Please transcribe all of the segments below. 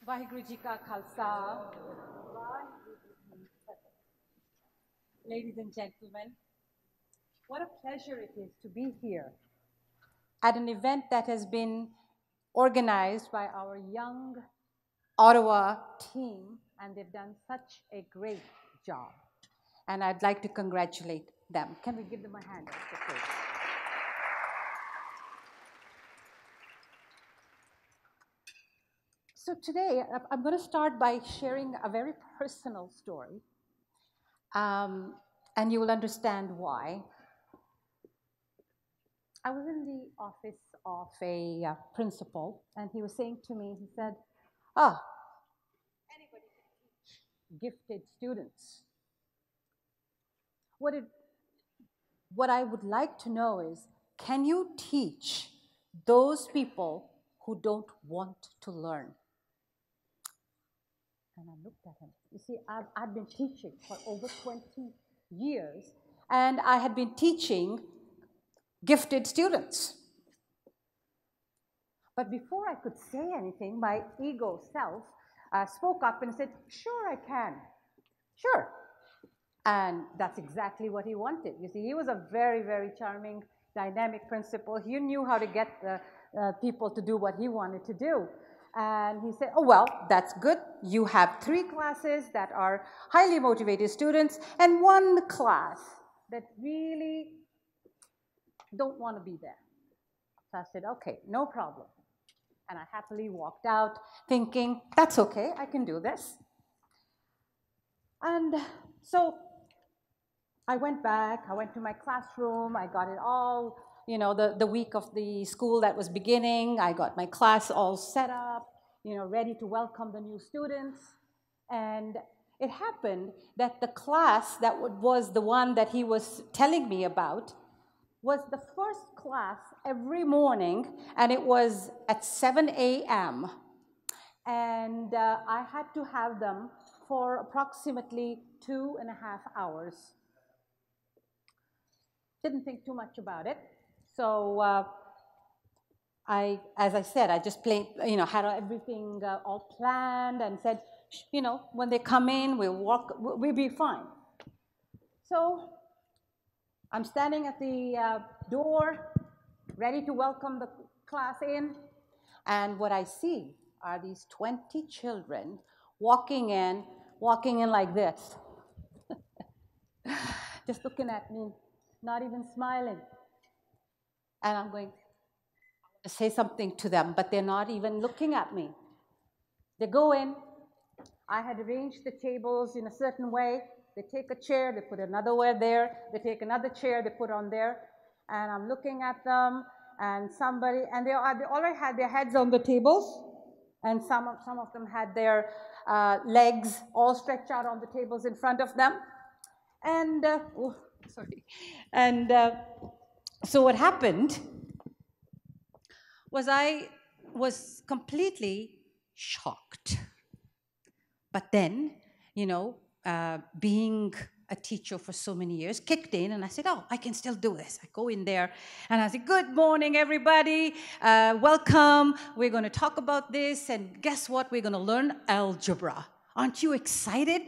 Vaheguru Ji Ka Khalsa. Vaheguru Ji Ki Fateh. Ladies and gentlemen, what a pleasure it is to be here at an event that has been organized by our young Ottawa team, and they've done such a great job. And I'd like to congratulate them. Can we give them a hand? So today, I'm going to start by sharing a very personal story, and you will understand why. I was in the office of a principal, and he was saying to me, he said, "Ah, anybody can teach gifted students. What, it, what I would like to know is, can you teach those people who don't want to learn?" And I looked at him. You see, I've been teaching for over 20 years, and I had been teaching gifted students. But before I could say anything, my ego self spoke up and said, "Sure, I can. Sure." And that's exactly what he wanted. You see, he was a very, very charming, dynamic principal. He knew how to get the people to do what he wanted to do. And he said, "Oh, well, that's good. You have 3 classes that are highly motivated students and 1 class that really don't want to be there." So I said, "Okay, no problem." And I happily walked out thinking, that's okay, I can do this. And so I went back, I went to my classroom, I got it all, the week of the school that was beginning, I got my class all set up, ready to welcome the new students. And it happened that the class that was the one that he was telling me about was the first class every morning, and it was at 7 a.m. And I had to have them for approximately 2.5 hours. Didn't think too much about it. So as I said, I just had everything all planned and said, when they come in, we'll be fine. So I'm standing at the door, ready to welcome the class in, and what I see are these 20 children walking in like this, just looking at me, not even smiling. And I'm going to say something to them, but they're not even looking at me. They go in. I had arranged the tables in a certain way. They take a chair, they put another one there. They take another chair, they put on there. And I'm looking at them, and they already had their heads on the tables, and some of them had their legs all stretched out on the tables in front of them. And, so what happened was I was completely shocked. But then, being a teacher for so many years, kicked in, and I said, "Oh, I can still do this." I go in there, and I said, "Good morning, everybody. Welcome. We're going to talk about this, and guess what? We're going to learn algebra. Aren't you excited?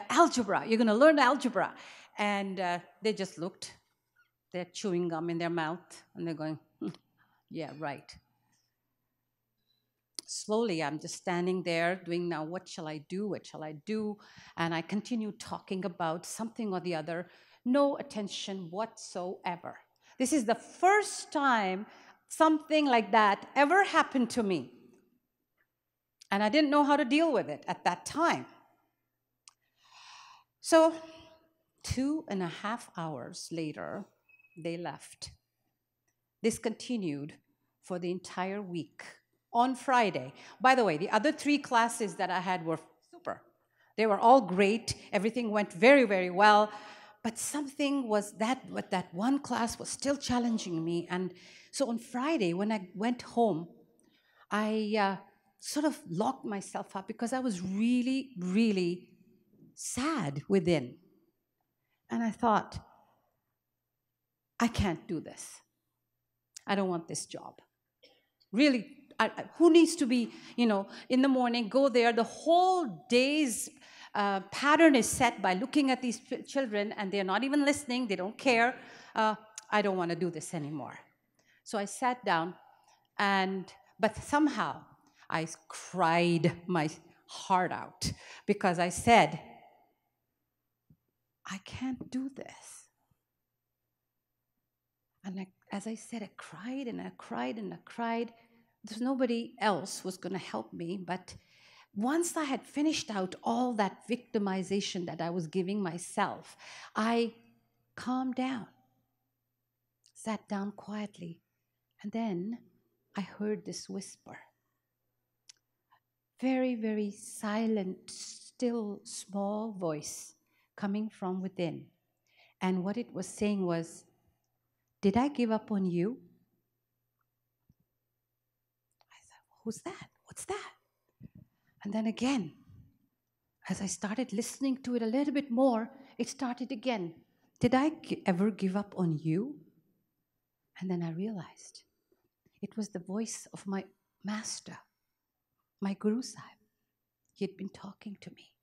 Algebra. You're going to learn algebra." And they just looked. They're chewing gum in their mouth, and they're going, "Yeah, right." Slowly, I'm just standing there doing, now what shall I do? What shall I do? And I continue talking about something or the other. No attention whatsoever. This is the first time something like that ever happened to me. And I didn't know how to deal with it at that time. So 2.5 hours later, they left. This continued for the entire week. On Friday, by the way, the other 3 classes that I had were super. They were all great. Everything went very, very well. But something was that one class was still challenging me. And so on Friday, when I went home, I sort of locked myself up because I was really, really sad within. And I thought, I can't do this. I don't want this job. Really, who needs to be, in the morning, go there. The whole day's pattern is set by looking at these children, and they're not even listening. They don't care. I don't want to do this anymore. So I sat down, but somehow I cried my heart out because I said, I can't do this. And as I said, I cried and I cried and I cried. There's nobody else who was going to help me. But once I had finished out all that victimization that I was giving myself, I calmed down, sat down quietly, and then I heard this whisper. Very, very silent, still, small voice coming from within. And what it was saying was, did I give up on you? I thought, who's that? What's that? And then again, as I started listening to it a little bit more, it started again. Did I ever give up on you? And then I realized it was the voice of my master, my Guru Sahib. He had been talking to me.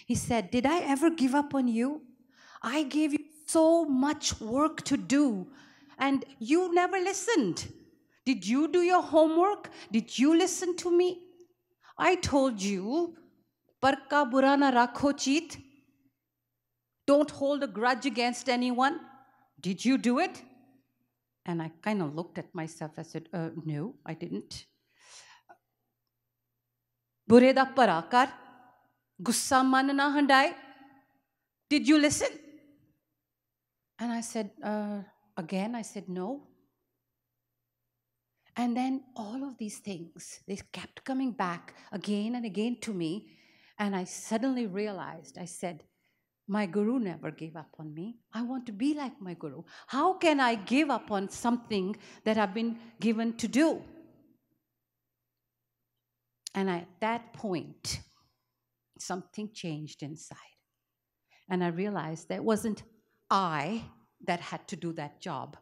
He said, did I ever give up on you? I gave you so much work to do, and you never listened. Did you do your homework? Did you listen to me? I told you, Parka bura na rakho cheet. Don't hold a grudge against anyone. Did you do it? And I kind of looked at myself. I said, no, I didn't. Bure da parakar. Gussa man na handai. Did you listen? And I said, again, I said, no. And then all of these things, they kept coming back again and again to me. And I suddenly realized, I said, my Guru never gave up on me. I want to be like my Guru. How can I give up on something that I've been given to do? And at that point, something changed inside. And I realized that it wasn't I that had to do that job.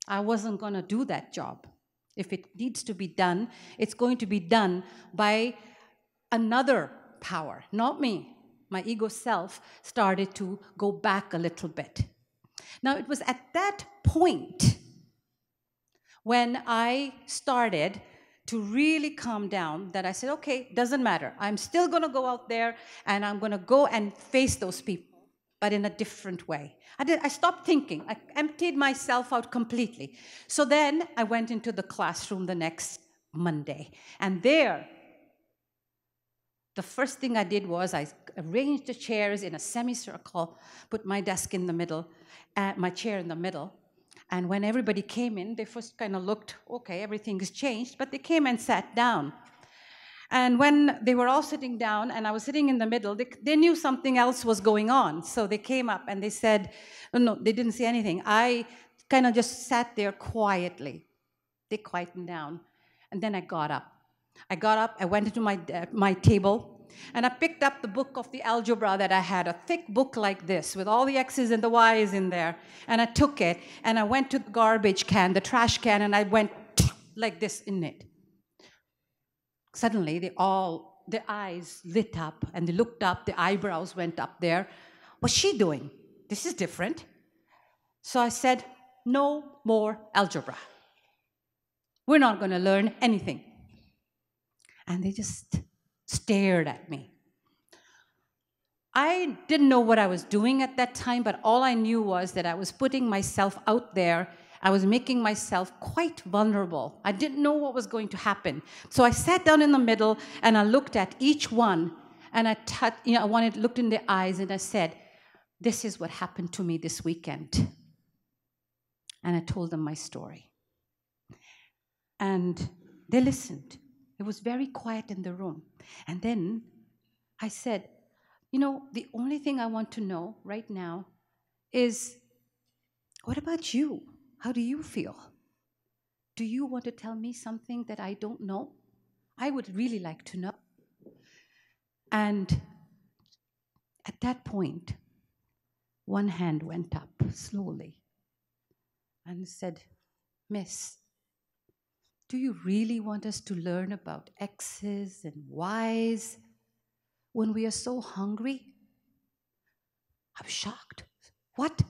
I wasn't going to do that job. If it needs to be done, it's going to be done by another power, not me. My ego self started to go back a little bit. Now, it was at that point when I started to really calm down that I said, okay, doesn't matter. I'm still going to go out there and I'm going to go and face those people, but in a different way. I stopped thinking. I emptied myself out completely. So then I went into the classroom the next Monday. And there, the first thing I did was I arranged the chairs in a semicircle, put my desk in the middle, my chair in the middle. And when everybody came in, they first kind of looked, okay, everything has changed, but they came and sat down. And when they were all sitting down and I was sitting in the middle, they knew something else was going on. So they came up and they said, oh, no, they didn't say anything. I kind of just sat there quietly. They quietened down. And then I got up. I went into my table, and I picked up the book of the algebra that I had, a thick book like this with all the X's and the Y's in there. And I took it, and I went to the garbage can, the trash can, and I went like this in it. Suddenly, their eyes lit up, and they looked up, the eyebrows went up there. What's she doing? This is different. So I said, no more algebra. We're not going to learn anything. And they just stared at me. I didn't know what I was doing at that time, but all I knew was that I was putting myself out there. I was making myself quite vulnerable. I didn't know what was going to happen. So I sat down in the middle, and I looked at each one, and I looked in their eyes, and I said, this is what happened to me this weekend. And I told them my story. And they listened. It was very quiet in the room. And then I said, the only thing I want to know right now is, what about you? How do you feel? Do you want to tell me something that I don't know? I would really like to know. And at that point, one hand went up slowly and said, Miss, do you really want us to learn about X's and Y's when we are so hungry? I was shocked. What?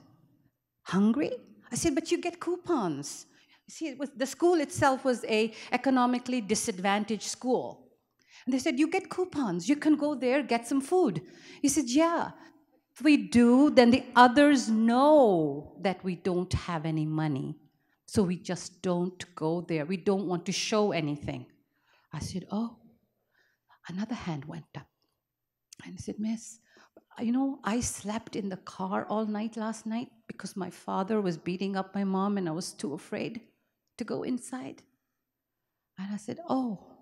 Hungry? I said, but you get coupons. You see, the school itself was an economically disadvantaged school. And they said, you get coupons. You can go there, get some food. He said, yeah. If we do, then the others know that we don't have any money. So we just don't go there. We don't want to show anything. I said, oh. Another hand went up. And I said, Miss, you know, I slept in the car all night last night because my father was beating up my mom and I was too afraid to go inside. And I said, oh.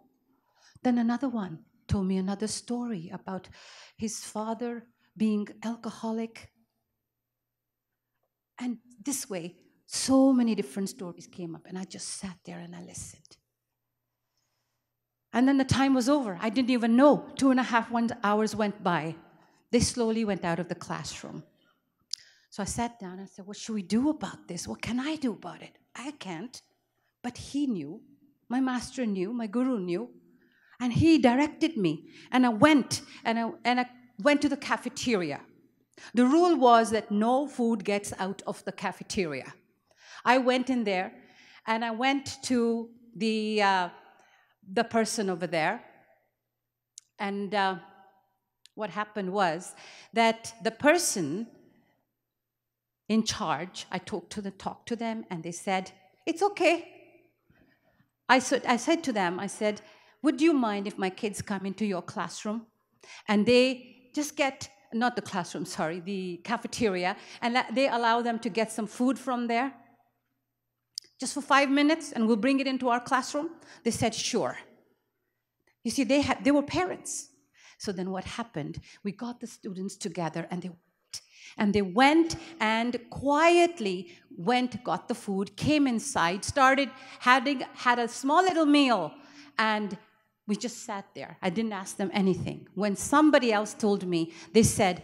Then another one told me another story about his father being alcoholic. And this way, so many different stories came up, and I just sat there and I listened. And then the time was over. I didn't even know. 2.5 hours went by. They slowly went out of the classroom. So I sat down and said, what should we do about this? What can I do about it? I can't. But he knew. My master knew. My guru knew. And he directed me. And I went. And I went to the cafeteria. The rule was that no food gets out of the cafeteria. I went in there. And I went to the person over there. And what happened was that the person in charge, I talked to them, and they said, it's okay. I said to them, I said, would you mind if my kids come into your classroom? And they just get, not the classroom, sorry, the cafeteria, and they allow them to get some food from there? Just for 5 minutes, and we'll bring it into our classroom? They said, sure. You see, they were parents. So then what happened? We got the students together, and they went and quietly got the food, came inside, had a small little meal, and we just sat there. I didn't ask them anything. When somebody else told me, they said,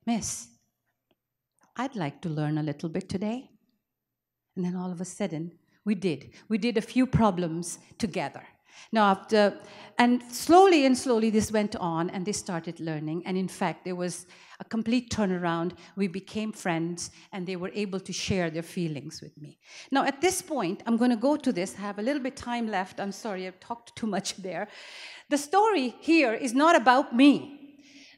Miss, I'd like to learn a little bit today. And then all of a sudden, we did. We did a few problems together. Now, and slowly this went on, and they started learning. And in fact, there was a complete turnaround. We became friends, and they were able to share their feelings with me. Now, at this point, I'm going to go to this. I have a little bit of time left. I'm sorry, I've talked too much there. The story here is not about me.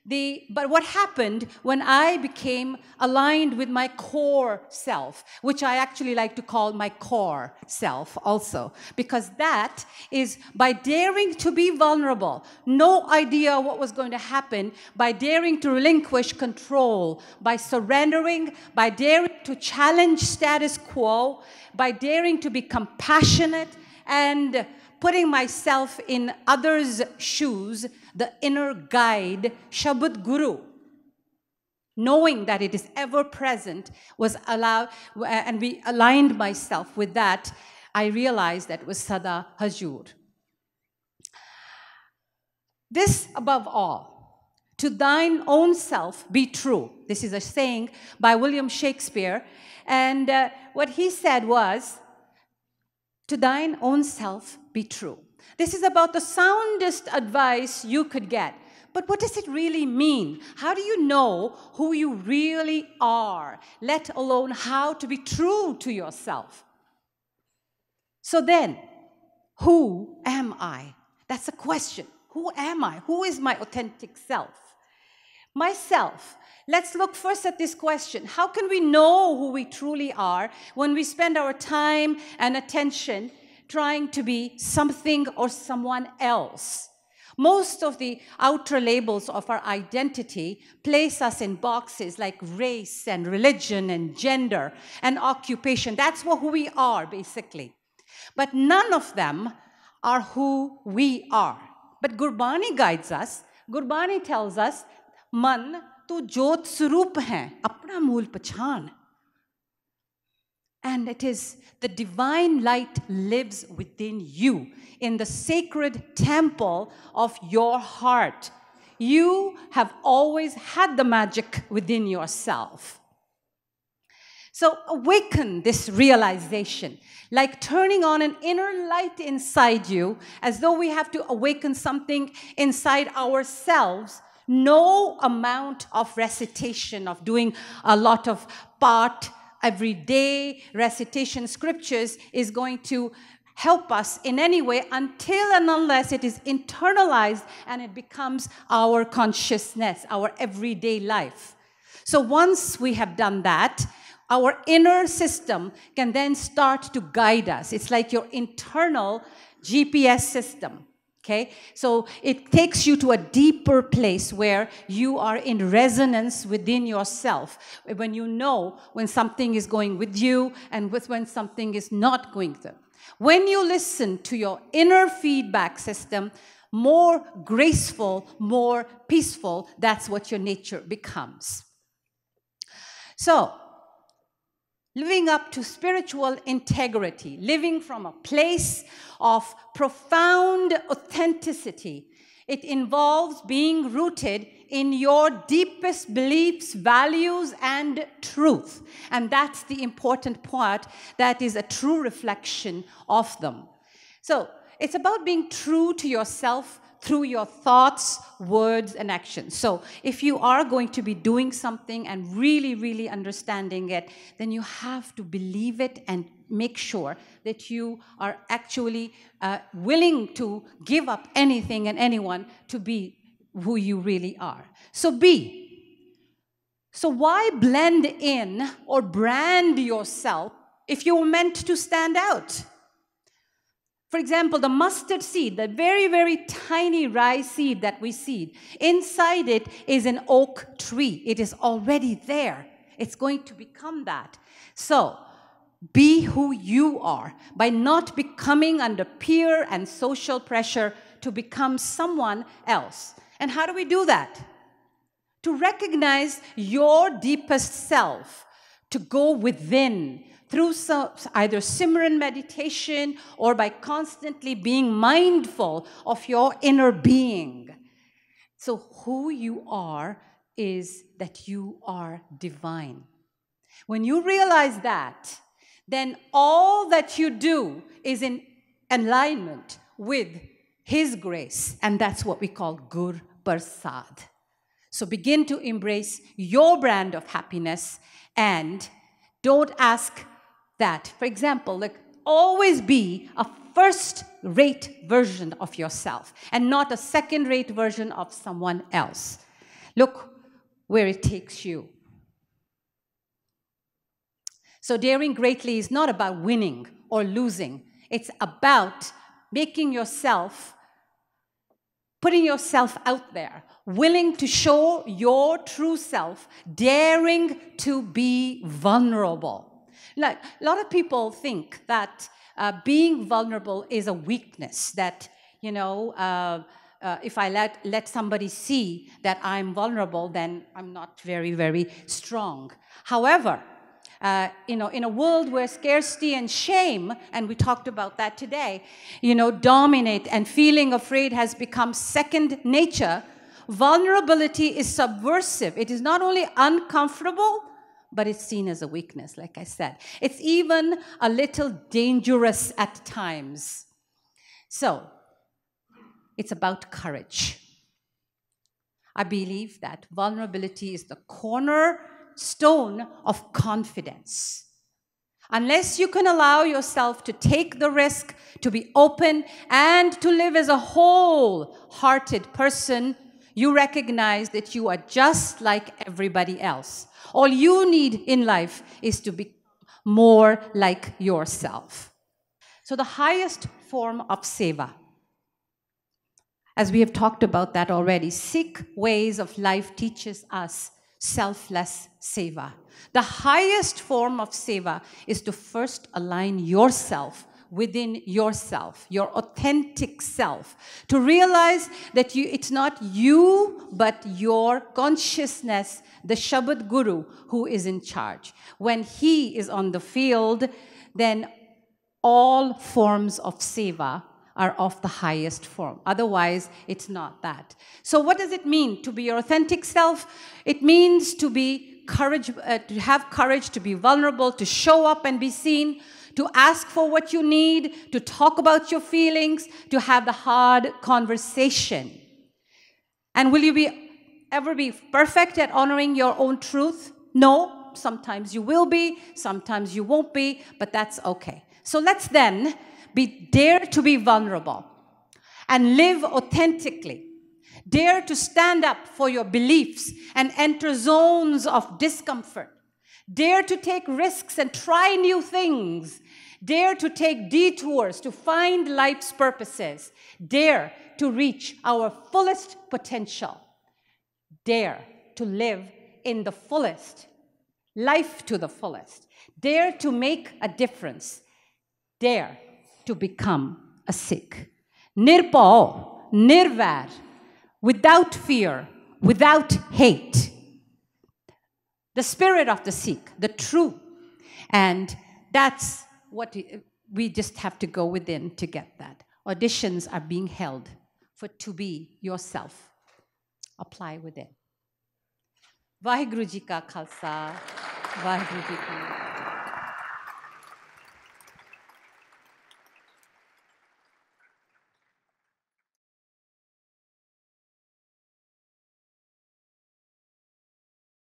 But what happened when I became aligned with my core self, which I actually like to call my core self also, because that is by daring to be vulnerable, no idea what was going to happen, by daring to relinquish control, by surrendering, by daring to challenge status quo, by daring to be compassionate and putting myself in others' shoes, the inner guide, Shabad Guru, knowing that it is ever present, was allowed, and we aligned myself with that. I realized that was Sada Hajur. This above all, to thine own self be true. This is a saying by William Shakespeare. And what he said was, to thine own self be true. This is about the soundest advice you could get. But what does it really mean? How do you know who you really are, let alone how to be true to yourself? So then, who am I? That's a question. Who am I? Who is my authentic self? Myself. Let's look first at this question. How can we know who we truly are when we spend our time and attention trying to be something or someone else? Most of the outer labels of our identity place us in boxes like race and religion and gender and occupation. That's who we are, basically. But none of them are who we are. But Gurbani guides us. Gurbani tells us, Man, tu jot surup hai, apna mool pachan. And it is the divine light lives within you, in the sacred temple of your heart. You have always had the magic within yourself. So awaken this realization, like turning on an inner light inside you, as though we have to awaken something inside ourselves. No amount of recitation, of doing a lot of part every day recitation scriptures is going to help us in any way until and unless it is internalized and it becomes our consciousness, our everyday life. So once we have done that, our inner system can then start to guide us. It's like your internal GPS system, okay? So it takes you to a deeper place where you are in resonance within yourself, when you know when something is going with you and when something is not going to. When you listen to your inner feedback system, more graceful, more peaceful, that's what your nature becomes. So, living up to spiritual integrity, living from a place of profound authenticity, it involves being rooted in your deepest beliefs, values, and truth. And that's the important part, that is a true reflection of them. So, it's about being true to yourself through your thoughts, words, and actions. So if you are going to be doing something and really, really understanding it, then you have to believe it and make sure that you are actually willing to give up anything and anyone to be who you really are. So be. So why blend in or brand yourself if you were meant to stand out? For example, the mustard seed, the very, very tiny rice seed that we seed, inside it is an oak tree. It is already there. It's going to become that. So, be who you are by not becoming under peer and social pressure to become someone else. And how do we do that? To recognize your deepest self, to go within, through either Simran meditation or by constantly being mindful of your inner being. So who you are is that you are divine. When you realize that, then all that you do is in alignment with His grace, and that's what we call Gur Prasad. So begin to embrace your brand of happiness and don't ask that. For example, like always be a first-rate version of yourself and not a second-rate version of someone else. Look where it takes you. So daring greatly is not about winning or losing. It's about making yourself, putting yourself out there, willing to show your true self, daring to be vulnerable. Like, a lot of people think that being vulnerable is a weakness, that, you know, if I let somebody see that I'm vulnerable, then I'm not very, very strong. However, you know, in a world where scarcity and shame, and we talked about that today, you know, dominate and feeling afraid has become second nature, vulnerability is subversive. It is not only uncomfortable, but it's seen as a weakness, like I said. It's even a little dangerous at times. So, it's about courage. I believe that vulnerability is the cornerstone of confidence. Unless you can allow yourself to take the risk, to be open, and to live as a whole-hearted person, you recognize that you are just like everybody else. All you need in life is to be more like yourself. So the highest form of seva, as we have talked about that already, Sikh ways of life teaches us selfless seva. The highest form of seva is to first align yourself within yourself, your authentic self, to realize that it's not you, but your consciousness, the Shabad Guru, who is in charge. When he is on the field, then all forms of seva are of the highest form. Otherwise, it's not that. So what does it mean to be your authentic self? It means to be to have courage to be vulnerable, to show up and be seen, to ask for what you need, to talk about your feelings, to have the hard conversation. And will you ever be perfect at honoring your own truth? No, sometimes you will be, sometimes you won't be, but that's okay. So let's then dare to be vulnerable and live authentically. Dare to stand up for your beliefs and enter zones of discomfort. Dare to take risks and try new things. Dare to take detours to find life's purposes. Dare to reach our fullest potential. Dare to live in the fullest, life to the fullest. Dare to make a difference. Dare to become a Sikh. Nirpao, nirvair, without fear, without hate. The spirit of the Sikh, the true. And that's what we just have to go within to get that. Auditions are being held for to be yourself. Apply within. Vaheguru Ji Ka Khalsa, Vaheguru Ji Ki